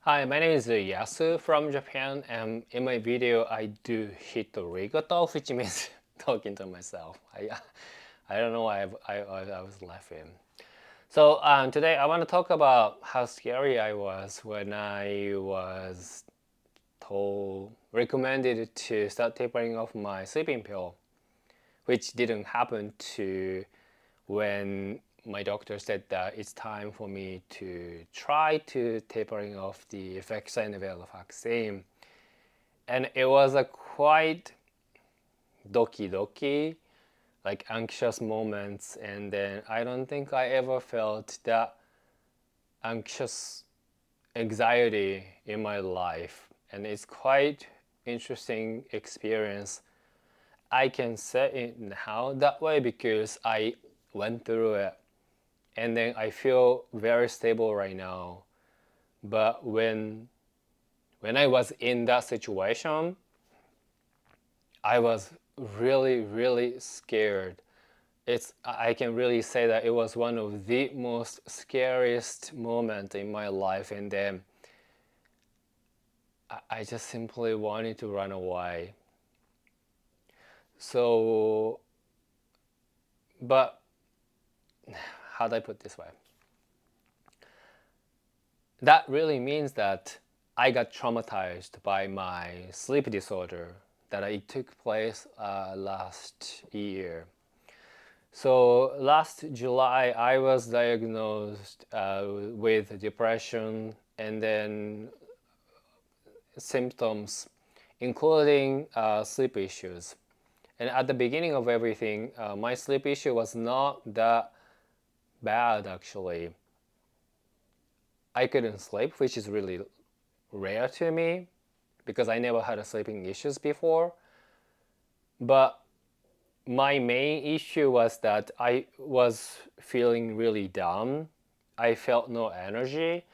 Hi, my name is Yasu from Japan, and in my video I do hitorigoto, which means talking to myself. I don't know why I was laughing. So today I want to talk about how scary I was when I was recommended to start tapering off my sleeping pill, which didn't happen to when my doctor said that it's time for me to try to tapering off the Effexor and Venlafaxine. And it was a quite doki doki, like anxious moments. And then I don't think I ever felt that anxious anxiety in my life. And it's quite interesting experience. I can say it now that way because I went through it, and then I feel very stable right now. But when I was in that situation, I was really scared. I can really say that it was one of the most scariest moment in my life, and then I just simply wanted to run away. So, but how do I put it this way? That really means that I got traumatized by my sleep disorder that it took place last year. So last July, I was diagnosed with depression and then symptoms, including sleep issues. And at the beginning of everything, my sleep issue was not that bad actually. I couldn't sleep, which is really rare to me because I never had sleeping issues before. But my main issue was that I was feeling really down. I felt no energy,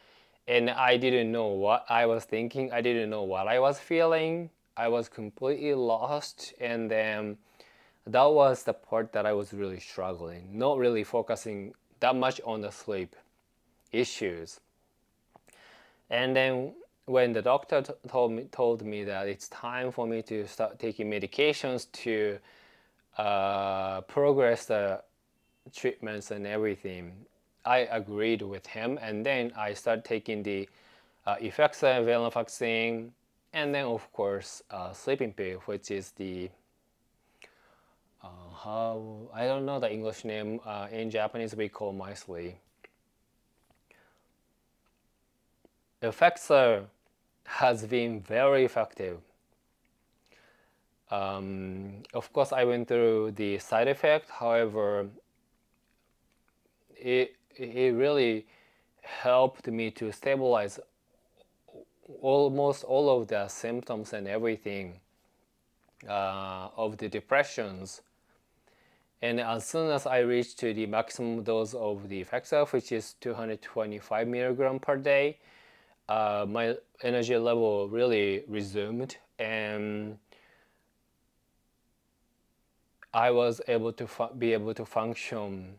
and I didn't know what I was thinking. I didn't know what I was feeling. I was completely lost, and then that was the part that I was really struggling, not really focusing that much on the sleep issues. And then when the doctor told me that it's time for me to start taking medications to progress the treatments and everything, I agreed with him, and then I started taking the Effexor, Venlafaxine, and then of course sleeping pill, which is the how I don't know the English name. In Japanese we call mysli. Effexor has been very effective. Of course, I went through the side effect. However, it really helped me to stabilize almost all of the symptoms and everything of the depressions. And as soon as I reached to the maximum dose of the Effexor, which is 225 milligram per day, my energy level really resumed, and I was able to be able to function.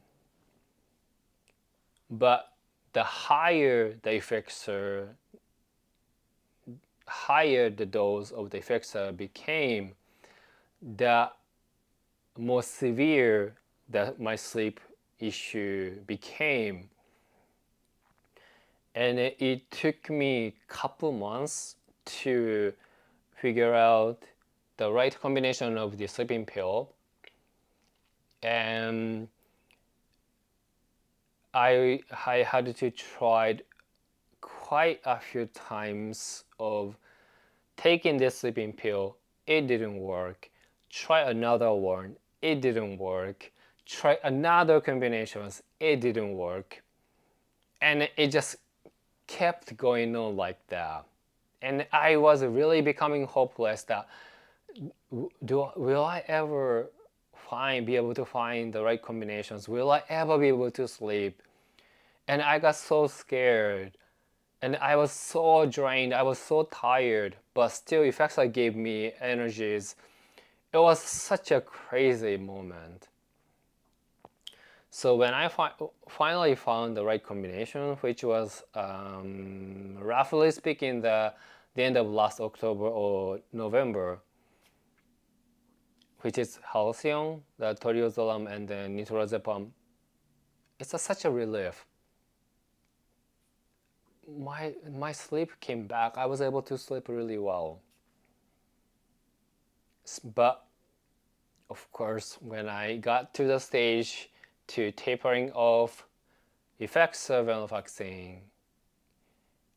But the higher the Effexor, higher the dose of the Effexor became, the more severe that my sleep issue became. And it took me a couple months to figure out the right combination of the sleeping pill. And I had to try quite a few times of taking this sleeping pill. It didn't work. Try another one. It didn't work. Try another combinations. It didn't work. And it just kept going on like that. And I was really becoming hopeless that will I ever be able to find the right combinations? Will I ever be able to sleep? And I got so scared, and I was so drained. I was so tired, but still, Effexor gave me energies. It was such a crazy moment. So when I finally found the right combination, which was roughly speaking, the end of last October or November, which is Halcion, the Triazolam, and then Nitrazepam. It's such a relief. My sleep came back. I was able to sleep really well. But of course, when I got to the stage to tapering off Effexor Venlafaxine,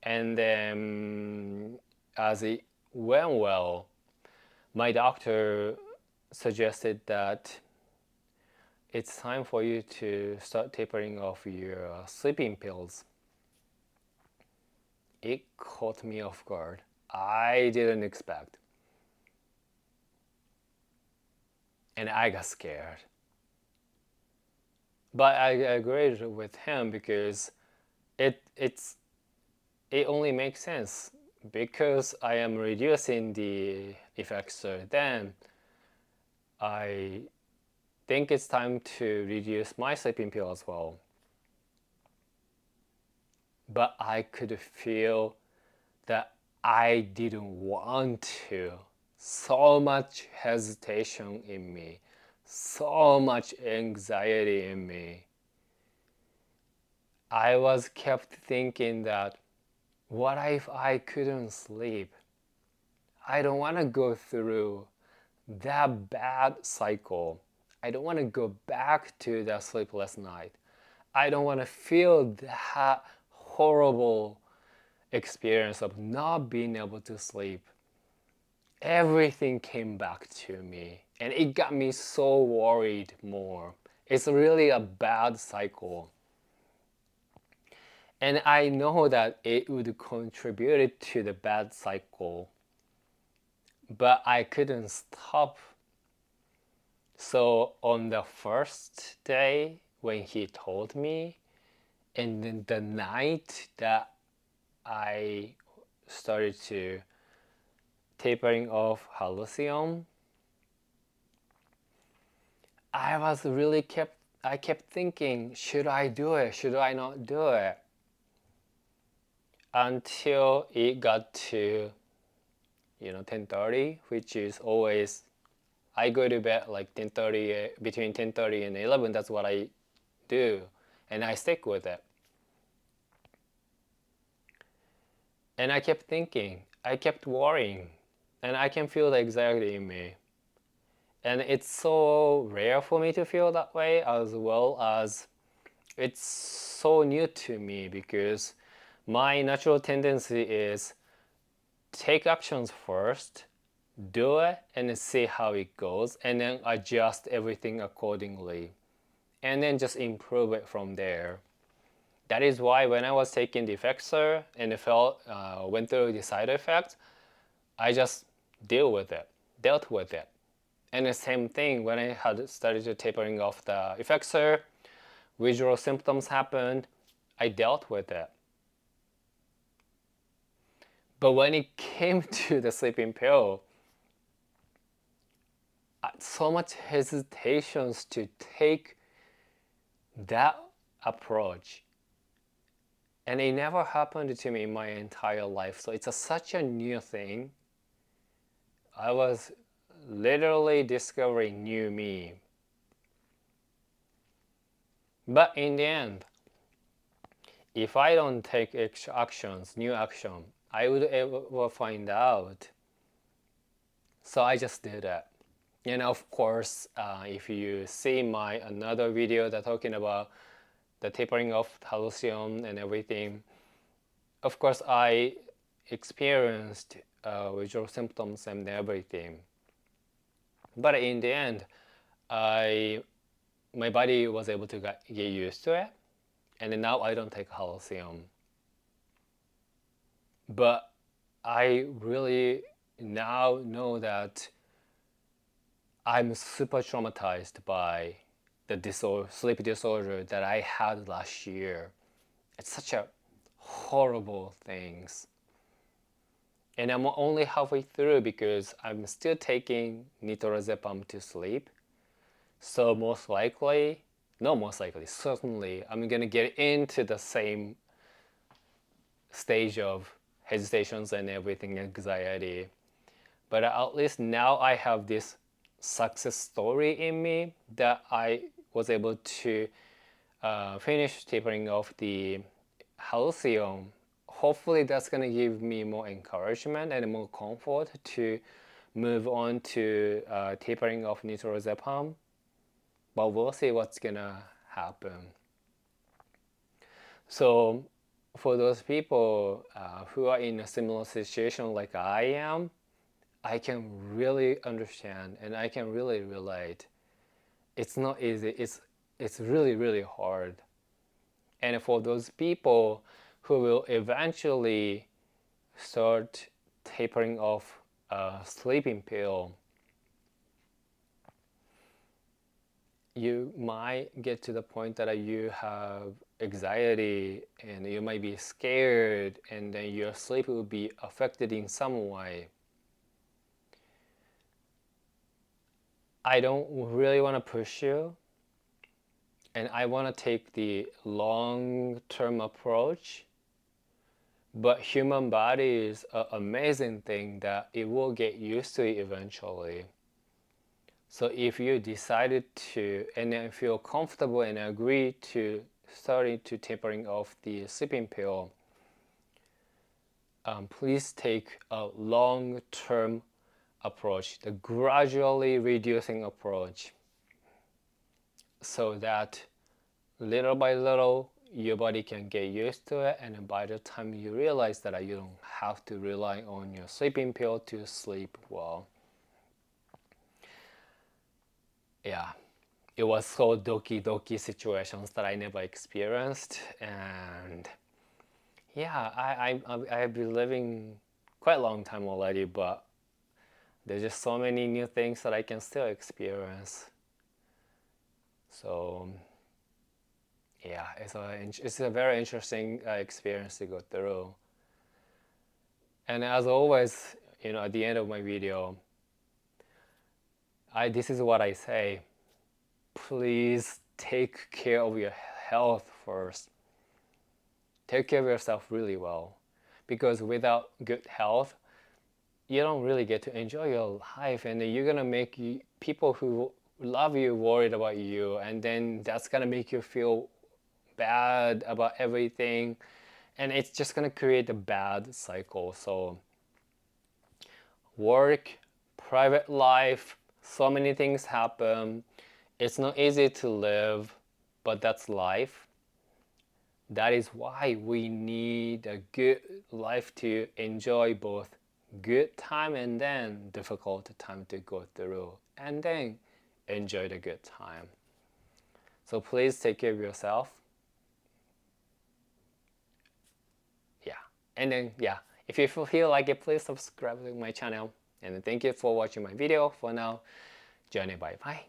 and then as it went well, my doctor suggested that it's time for you to start tapering off your sleeping pills. It caught me off guard. I didn't expect. And I got scared. But I agreed with him because it only makes sense. Because I am reducing the Effexor, then I think it's time to reduce my sleeping pill as well. But I could feel that I didn't want to. So much hesitation in me, so much anxiety in me. I was kept thinking that, what if I couldn't sleep? I don't want to go through that bad cycle. I don't want to go back to that sleepless night. I don't want to feel that horrible experience of not being able to sleep. Everything came back to me and it got me so worried more. It's really a bad cycle. And I know that it would contribute to the bad cycle, but I couldn't stop. So on the first day when he told me, and then the night that I started to tapering off Halcion, I kept thinking, should I do it? Should I not do it? Until it got to 10:30, which is always, I go to bed like 10:30, between 10:30 and 11. That's what I do, and I stick with it. And I kept thinking, I kept worrying, and I can feel the anxiety in me. And it's so rare for me to feel that way, as well as it's so new to me because my natural tendency is take actions first, do it, and see how it goes, and then adjust everything accordingly, and then just improve it from there. That is why when I was taking the Effexor and went through the side effects, I just dealt with it. And the same thing when I had started tapering off the Effexor, withdrawal symptoms happened, I dealt with it. But when it came to the sleeping pill, so much hesitations to take that approach. And it never happened to me in my entire life. So it's such a new thing. I was literally discovering new me. But in the end, if I don't take new action, I would ever find out. So I just did it. And of course, if you see my another video that talking about the tapering of Halcion and everything, of course I experienced withdrawal symptoms and everything. But in the end, my body was able to get used to it, and now I don't take Halcion. But I really now know that I'm super traumatized by the sleep disorder that I had last year. It's such a horrible thing. And I'm only halfway through because I'm still taking Nitrazepam to sleep. So certainly I'm gonna get into the same stage of hesitations and everything, anxiety. But at least now I have this success story in me that I was able to finish tapering off the Halcion. Hopefully that's going to give me more encouragement and more comfort to move on to tapering off Nitrazepam. But we'll see what's going to happen. So for those people who are in a similar situation like I am, I can really understand and I can really relate. It's not easy. It's really, really hard. And for those people who will eventually start tapering off a sleeping pill, you might get to the point that you have anxiety and you might be scared, and then your sleep will be affected in some way. I don't really want to push you, and I want to take the long-term approach, but human body is an amazing thing that it will get used to it eventually. So if you decided to and then feel comfortable and agree to starting to tapering off the sleeping pill, please take a long-term approach, the gradually reducing approach, so that little by little your body can get used to it, and by the time you realize that you don't have to rely on your sleeping pill to sleep well. Yeah, it was so doki situations that I never experienced, and yeah, I've been living quite a long time already, but there's just so many new things that I can still experience. So yeah, it's a very interesting experience to go through. And as always, at the end of my video, this is what I say: please take care of your health first. Take care of yourself really well, because without good health, you don't really get to enjoy your life, and you're gonna make people who love you worried about you, and then that's gonna make you feel bad about everything, and it's just gonna create a bad cycle. So work, private life, so many things happen. It's not easy to live, but that's life. That is why we need a good life to enjoy both good time and then difficult time to go through, and then enjoy the good time. So please take care of yourself. Yeah, and then if you feel like it, please subscribe to my channel, and thank you for watching my video. For now, journey, bye bye.